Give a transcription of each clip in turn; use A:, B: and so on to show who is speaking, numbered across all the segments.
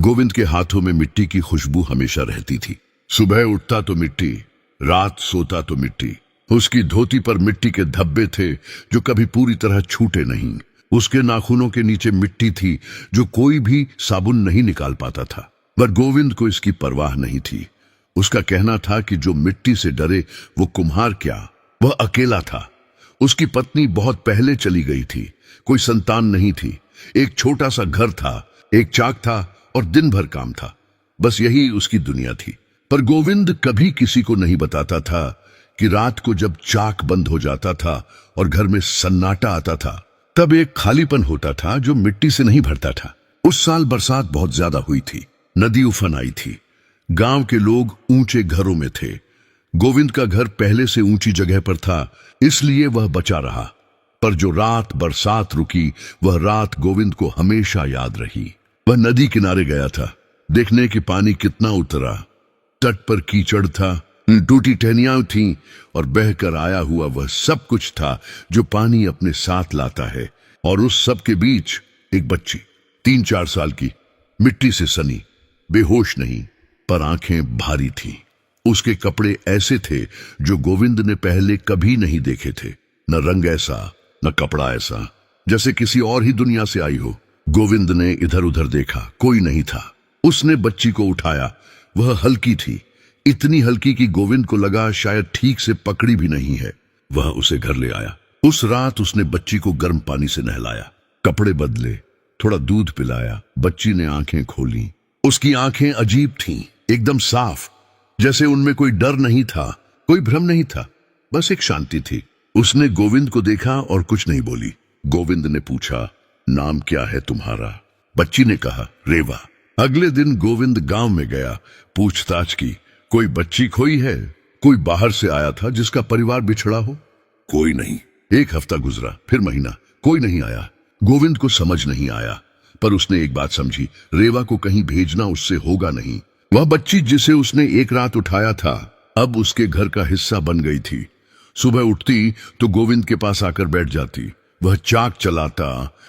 A: गोविंद के हाथों में मिट्टी की खुशबू हमेशा रहती थी। सुबह उठता तो मिट्टी, रात सोता तो मिट्टी। उसकी धोती पर मिट्टी के धब्बे थे जो कभी पूरी तरह छूटे नहीं। उसके नाखूनों के नीचे मिट्टी थी जो कोई भी साबुन नहीं निकाल पाता था। पर गोविंद को इसकी परवाह नहीं थी। उसका कहना था कि जो मिट्टी से डरे वो कुम्हार क्या, वह अकेला था। उसकी पत्नी बहुत पहले चली गई थी, कोई संतान नहीं थी। एक छोटा सा घर था, एक चाक था और दिन भर काम था। बस यही उसकी दुनिया थी। पर गोविंद कभी किसी को नहीं बताता था कि रात को जब चाक बंद हो जाता था और घर में सन्नाटा आता था, तब एक खालीपन होता था जो मिट्टी से नहीं भरता था। उस साल बरसात बहुत ज्यादा हुई थी, नदी उफन आई थी। गांव के लोग ऊंचे घरों में थे। गोविंद का घर पहले से ऊंची जगह पर था, इसलिए वह बचा रहा। पर जो रात बरसात रुकी, वह रात गोविंद को हमेशा याद रही। वह नदी किनारे गया था, देखने कि पानी कितना उतरा। तट पर कीचड़ था, टूटी टहनियां थीं और बहकर आया हुआ वह सब कुछ था जो पानी अपने साथ लाता है। और उस सब के बीच एक बच्ची, 3-4 साल की, मिट्टी से सनी, बेहोश नहीं, पर आंखें भारी थीं। उसके कपड़े ऐसे थे जो गोविंद ने पहले कभी नहीं देखे थे। न रंग ऐसा, न कपड़ा ऐसा, जैसे किसी और ही दुनिया से आई हो। गोविंद ने इधर उधर देखा, कोई नहीं था। उसने बच्ची को उठाया। वह हल्की थी, इतनी हल्की कि गोविंद को लगा शायद ठीक से पकड़ी भी नहीं है। वह उसे घर ले आया। उस रात उसने बच्ची को गर्म पानी से नहलाया, कपड़े बदले, थोड़ा दूध पिलाया। बच्ची ने आंखें खोली। उसकी आंखें अजीब थीं, एकदम साफ, जैसे उनमें कोई डर नहीं था, कोई भ्रम नहीं था, बस एक शांति थी। उसने गोविंद को देखा और कुछ नहीं बोली। गोविंद ने पूछा, नाम क्या है तुम्हारा? बच्ची ने कहा, रेवा। अगले दिन गोविंद गांव में गया, पूछताछ की। कोई बच्ची खोई है? कोई बाहर से आया था जिसका परिवार बिछड़ा हो? कोई नहीं। एक हफ्ता गुजरा, फिर महीना, कोई नहीं आया। गोविंद को समझ नहीं आया, पर उसने एक बात समझी, रेवा को कहीं भेजना उससे होगा नहीं। वह बच्ची जिसे उसने एक रात उठाया था, अब उसके घर का हिस्सा बन गई थी। सुबह उठती तो गोविंद के पास आकर बैठ जाती। वह चाक चलाता,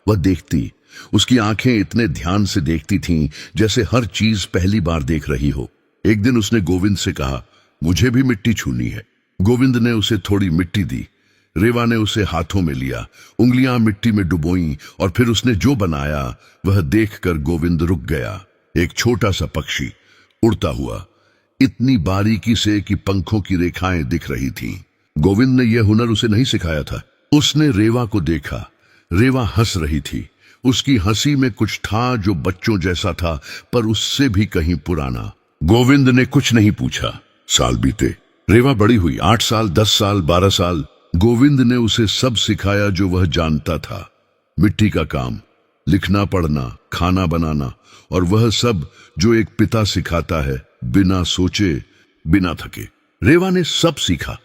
A: वह देखती। उसकी आंखें इतने ध्यान से देखती थीं जैसे हर चीज पहली बार देख रही हो। एक दिन उसने गोविंद से कहा, मुझे भी मिट्टी छूनी है। गोविंद ने उसे थोड़ी मिट्टी दी। रेवा ने उसे हाथों में लिया, उंगलियां मिट्टी में डुबोईं और फिर उसने जो बनाया वह देखकर गोविंद रुक गया। एक छोटा सा पक्षी उड़ता हुआ, इतनी बारीकी से कि पंखों की रेखाएं दिख रही थीं। गोविंद ने यह हुनर उसे नहीं सिखाया था। उसने रेवा को देखा। रेवा हंस रही थी। उसकी हंसी में कुछ था जो बच्चों जैसा था, पर उससे भी कहीं पुराना। गोविंद ने कुछ नहीं पूछा। साल बीते, रेवा बड़ी हुई, 8 साल, 10 साल, 12 साल। गोविंद ने उसे सब सिखाया जो वह जानता था। मिट्टी का काम, लिखना पढ़ना, खाना बनाना, और वह सब जो एक पिता सिखाता है, बिना सोचे, बिना थके। रेवा ने सब सीखा,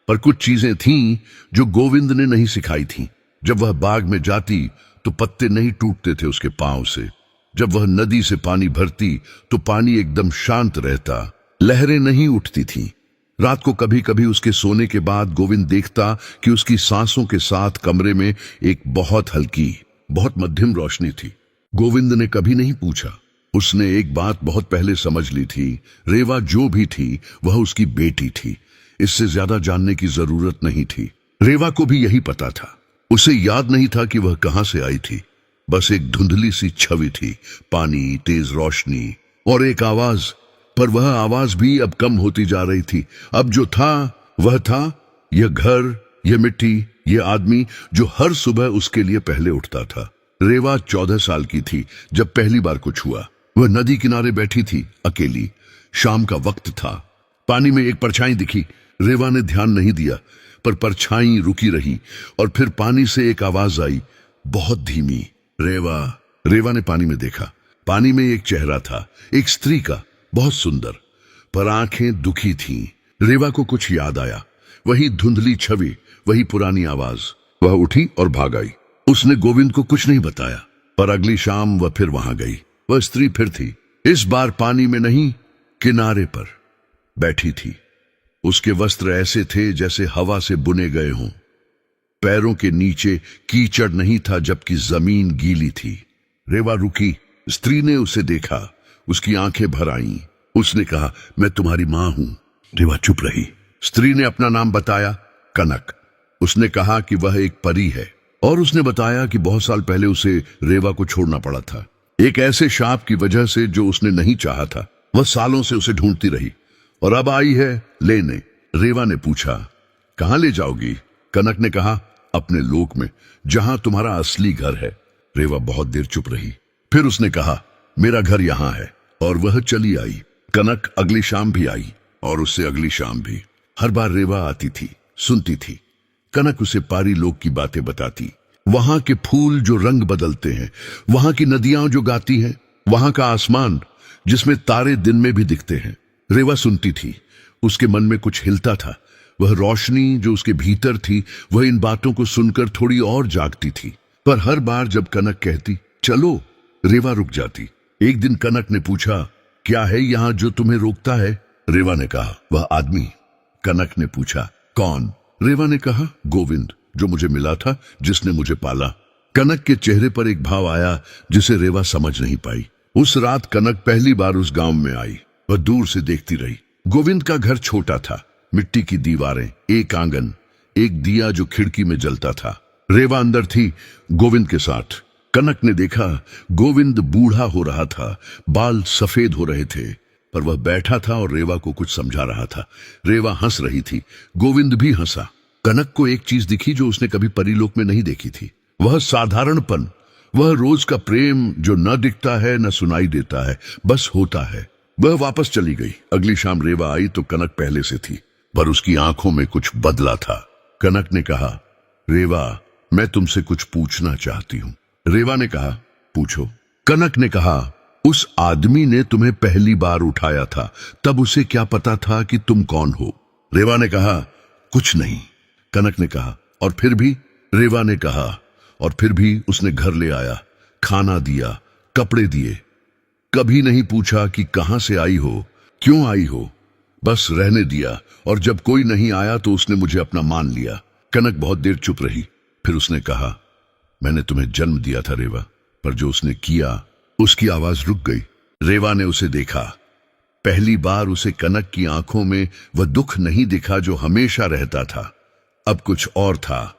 A: पर कुछ चीजें थीं जो गोविंद ने नहीं सिखाई थीं। जब वह बाग में जाती तो पत्ते नहीं टूटते थे उसके पांव से। जब वह नदी से पानी भरती तो पानी एकदम शांत रहता, लहरें नहीं उठती थीं। रात को कभी कभी उसके सोने के बाद गोविंद देखता कि उसकी सांसों के साथ कमरे में एक बहुत हल्की, बहुत मध्यम रोशनी थी। गोविंद ने कभी नहीं पूछा। उसने एक बात बहुत पहले समझ ली थी, रेवा जो भी थी वह उसकी बेटी थी। इससे ज्यादा जानने की जरूरत नहीं थी। रेवा को भी यही पता था। उसे याद नहीं था कि वह कहां से आई थी। बस एक धुंधली सी छवि थी, पानी, तेज रोशनी और एक आवाज। पर वह आवाज भी अब कम होती जा रही थी। अब जो था वह था, यह घर, यह मिट्टी, यह आदमी जो हर सुबह उसके लिए पहले उठता था। रेवा 14 साल की थी जब पहली बार कुछ हुआ। वह नदी किनारे बैठी थी, अकेली। शाम का वक्त था। पानी में एक परछाई दिखी। रेवा ने ध्यान नहीं दिया, पर परछाई रुकी रही और फिर पानी से एक आवाज आई, बहुत धीमी, रेवा। रेवा ने पानी में देखा। पानी में एक चेहरा था, एक स्त्री का, बहुत सुंदर, पर आंखें दुखी थीं। रेवा को कुछ याद आया। वही धुंधली छवि, वही पुरानी आवाज। वह उठी और भाग आई। उसने गोविंद को कुछ नहीं बताया, पर अगली शाम वह फिर वहां गई। वह स्त्री फिर थी, इस बार पानी में नहीं, किनारे पर बैठी थी। उसके वस्त्र ऐसे थे जैसे हवा से बुने गए हों। पैरों के नीचे कीचड़ नहीं था, जबकि जमीन गीली थी। रेवा रुकी। स्त्री ने उसे देखा। उसकी आंखें भर आईं। उसने कहा, मैं तुम्हारी मां हूं। रेवा चुप रही। स्त्री ने अपना नाम बताया, कनक। उसने कहा कि वह एक परी है और उसने बताया कि बहुत साल पहले उसे रेवा को छोड़ना पड़ा था, एक ऐसे शाप की वजह से जो उसने नहीं चाहा था। वह सालों से उसे ढूंढती रही और अब आई है लेने। रेवा ने पूछा, कहां ले जाओगी? कनक ने कहा, अपने लोक में, जहां तुम्हारा असली घर है। रेवा बहुत देर चुप रही। फिर उसने कहा, मेरा घर यहां है। और वह चली आई। कनक अगली शाम भी आई और उससे अगली शाम भी। हर बार रेवा आती थी, सुनती थी। कनक उसे पारी लोक की बातें बताती, वहां के फूल जो रंग बदलते हैं, वहां की नदियां जो गाती हैं, वहां का आसमान जिसमें तारे दिन में भी दिखते हैं। रेवा सुनती थी। उसके मन में कुछ हिलता था। वह रोशनी जो उसके भीतर थी, वह इन बातों को सुनकर थोड़ी और जागती थी। पर हर बार जब कनक कहती, चलो, रेवा रुक जाती। एक दिन कनक ने पूछा, क्या है यहां जो तुम्हें रोकता है? रेवा ने कहा, वह आदमी। कनक ने पूछा, कौन? रेवा ने कहा, गोविंद, जो मुझे मिला था, जिसने मुझे पाला। कनक के चेहरे पर एक भाव आया जिसे रेवा समझ नहीं पाई। उस रात कनक पहली बार उस गांव में आई। वह दूर से देखती रही। गोविंद का घर छोटा था, मिट्टी की दीवारें, एक आंगन, एक दिया जो खिड़की में जलता था। रेवा अंदर थी गोविंद के साथ। कनक ने देखा गोविंद बूढ़ा हो रहा था, बाल सफेद हो रहे थे, पर वह बैठा था और रेवा को कुछ समझा रहा था। रेवा हंस रही थी, गोविंद भी हंसा। कनक को एक चीज दिखी जो उसने कभी परीलोक में नहीं देखी थी। वह साधारणपन, वह रोज का प्रेम जो न दिखता है न सुनाई देता है, बस होता है। वह वापस चली गई। अगली शाम रेवा आई तो कनक पहले से थी, पर उसकी आंखों में कुछ बदला था। कनक ने कहा, रेवा, मैं तुमसे कुछ पूछना चाहती हूं। रेवा ने कहा, पूछो। कनक ने कहा, उस आदमी ने तुम्हें पहली बार उठाया था, तब उसे क्या पता था कि तुम कौन हो? रेवा ने कहा, कुछ नहीं। कनक ने कहा, और फिर भी? रेवा ने कहा, और फिर भी उसने घर ले आया, खाना दिया, कपड़े दिए। कभी नहीं पूछा कि कहां से आई हो, क्यों आई हो, बस रहने दिया। और जब कोई नहीं आया तो उसने मुझे अपना मान लिया। कनक बहुत देर चुप रही। फिर उसने कहा, मैंने तुम्हें जन्म दिया था रेवा, पर जो उसने किया, उसकी आवाज रुक गई। रेवा ने उसे देखा। पहली बार उसे कनक की आंखों में वह दुख नहीं दिखा जो हमेशा रहता था। अब कुछ और था,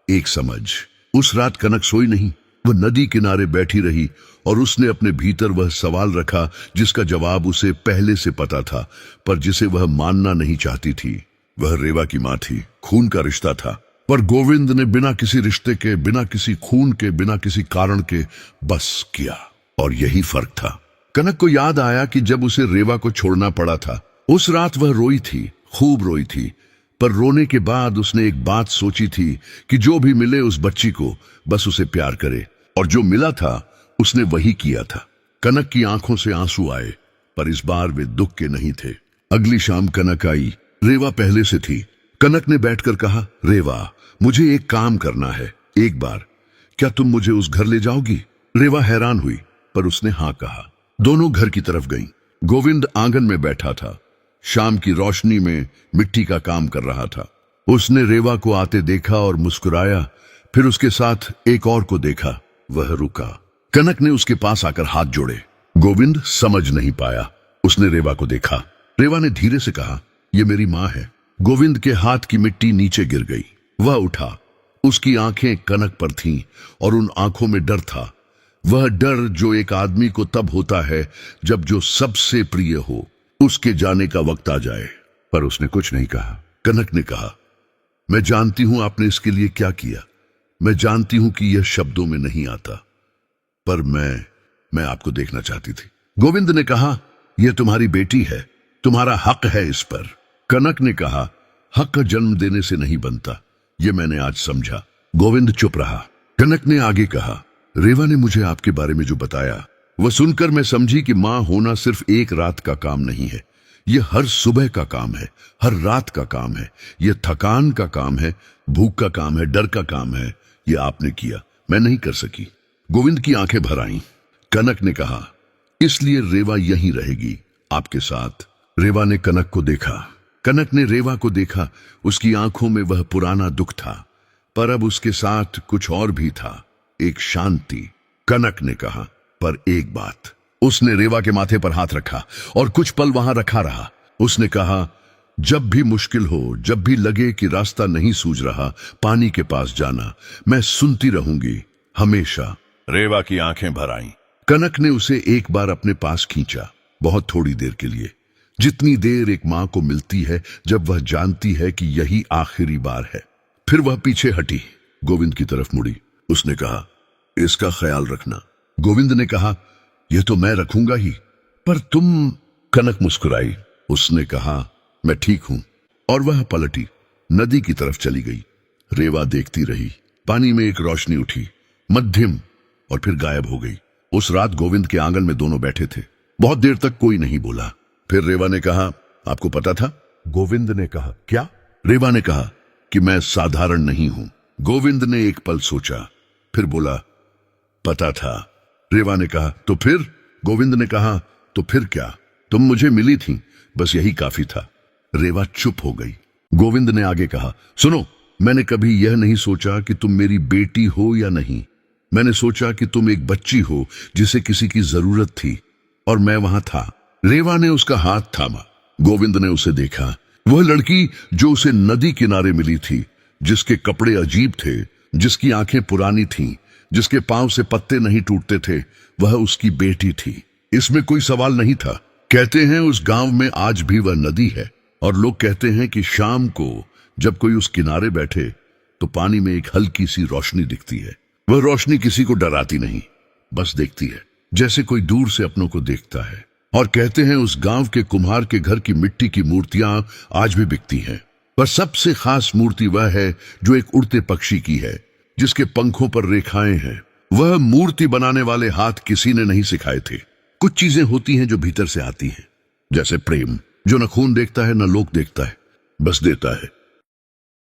A: एक समझ। उस रात कनक सोई नहीं। वह नदी किनारे बैठी रही और उसने अपने भीतर वह सवाल रखा जिसका जवाब उसे पहले से पता था, पर जिसे वह मानना नहीं चाहती थी। वह रेवा की मां थी, खून का रिश्ता था, पर गोविंद ने बिना किसी रिश्ते के, बिना किसी खून के, बिना किसी कारण के बस किया। और यही फर्क था। कनक को याद आया कि जब उसे रेवा को छोड़ना पड़ा था, उस रात वह रोई थी, खूब रोई थी। पर रोने के बाद उसने एक बात सोची थी कि जो भी मिले उस बच्ची को बस उसे प्यार करे, और जो मिला था उसने वही किया था। कनक की आंखों से आंसू आए, पर इस बार वे दुख के नहीं थे। अगली शाम कनक आई। रेवा पहले से थी। कनक ने बैठकर कहा, रेवा, मुझे एक काम करना है, एक बार, क्या तुम मुझे उस घर ले जाओगी? रेवा हैरान हुई, पर उसने हाँ कहा। दोनों घर की तरफ गईं। गोविंद आंगन में बैठा था, शाम की रोशनी में मिट्टी का काम कर रहा था। उसने रेवा को आते देखा और मुस्कुराया। फिर उसके साथ एक और को देखा। वह रुका। कनक ने उसके पास आकर हाथ जोड़े। गोविंद समझ नहीं पाया। उसने रेवा को देखा। रेवा ने धीरे से कहा, यह मेरी मां है। गोविंद के हाथ की मिट्टी नीचे गिर गई। वह उठा। उसकी आंखें कनक पर थीं और उन आंखों में डर था। वह डर जो एक आदमी को तब होता है जब जो सबसे प्रिय हो उसके जाने का वक्त आ जाए। पर उसने कुछ नहीं कहा। कनक ने कहा, मैं जानती हूं आपने इसके लिए क्या किया। मैं जानती हूं कि यह शब्दों में नहीं आता, पर मैं आपको देखना चाहती थी। गोविंद ने कहा, यह तुम्हारी बेटी है, तुम्हारा हक है इस पर। कनक ने कहा, हक का जन्म देने से नहीं बनता, यह मैंने आज समझा। गोविंद चुप रहा। कनक ने आगे कहा, रेवा ने मुझे आपके बारे में जो बताया, वह सुनकर मैं समझी कि मां होना सिर्फ एक रात का काम नहीं है। यह हर सुबह का काम है, हर रात का काम है। यह थकान का काम है, भूख का काम है, डर का काम है। यह आपने किया, मैं नहीं कर सकी। गोविंद की आंखें भर आईं। कनक ने कहा, इसलिए रेवा यहीं रहेगी आपके साथ। रेवा ने कनक को देखा। कनक ने रेवा को देखा। उसकी आंखों में वह पुराना दुख था, पर अब उसके साथ कुछ और भी था, एक शांति। कनक ने कहा, पर एक बात, उसने रेवा के माथे पर हाथ रखा और कुछ पल वहां रखा रहा। उसने कहा, जब भी मुश्किल हो, जब भी लगे कि रास्ता नहीं सूझ रहा, पानी के पास जाना, मैं सुनती रहूंगी हमेशा।
B: रेवा की आंखें भर आईं।
A: कनक ने उसे एक बार अपने पास खींचा, बहुत थोड़ी देर के लिए, जितनी देर एक मां को मिलती है जब वह जानती है कि यही आखिरी बार है। फिर वह पीछे हटी, गोविंद की तरफ मुड़ी। उसने कहा, इसका ख्याल रखना। गोविंद ने कहा, यह तो मैं रखूंगा ही, पर तुम। कनक मुस्कुराई। उसने कहा, मैं ठीक हूं, और वह पलटी, नदी की तरफ चली गई। रेवा देखती रही। पानी में एक रोशनी उठी, मध्यम, और फिर गायब हो गई। उस रात गोविंद के आंगन में दोनों बैठे थे। बहुत देर तक कोई नहीं बोला। फिर रेवा ने कहा, आपको पता था? गोविंद ने कहा, क्या? रेवा ने कहा कि मैं साधारण नहीं हूं। गोविंद ने एक पल सोचा, फिर बोला, पता था। रेवा ने कहा, तो फिर? गोविंद ने कहा, तो फिर क्या? तुम मुझे मिली थी, बस यही काफी था। रेवा चुप हो गई। गोविंद ने आगे कहा, सुनो, मैंने कभी यह नहीं सोचा कि तुम मेरी बेटी हो या नहीं। मैंने सोचा कि तुम एक बच्ची हो जिसे किसी की जरूरत थी, और मैं वहां था। रेवा ने उसका हाथ थामा। गोविंद ने उसे देखा। वह लड़की जो उसे नदी किनारे मिली थी, जिसके कपड़े अजीब थे, जिसकी आंखें पुरानी थीं, जिसके पांव से पत्ते नहीं टूटते थे, वह उसकी बेटी थी। इसमें कोई सवाल नहीं था। कहते हैं उस गांव में आज भी वह नदी है, और लोग कहते हैं कि शाम को जब कोई उस किनारे बैठे तो पानी में एक हल्की सी रोशनी दिखती है। वह रोशनी किसी को डराती नहीं, बस देखती है, जैसे कोई दूर से अपनों को देखता है। और कहते हैं उस गांव के कुम्हार के घर की मिट्टी की मूर्तियां आज भी बिकती हैं, पर सबसे खास मूर्ति वह है जो एक उड़ते पक्षी की है, जिसके पंखों पर रेखाएं हैं। वह मूर्ति बनाने वाले हाथ किसी ने नहीं सिखाए थे। कुछ चीजें होती हैं जो भीतर से आती हैं, जैसे प्रेम, जो न खून देखता है न लोक देखता है, बस देता है।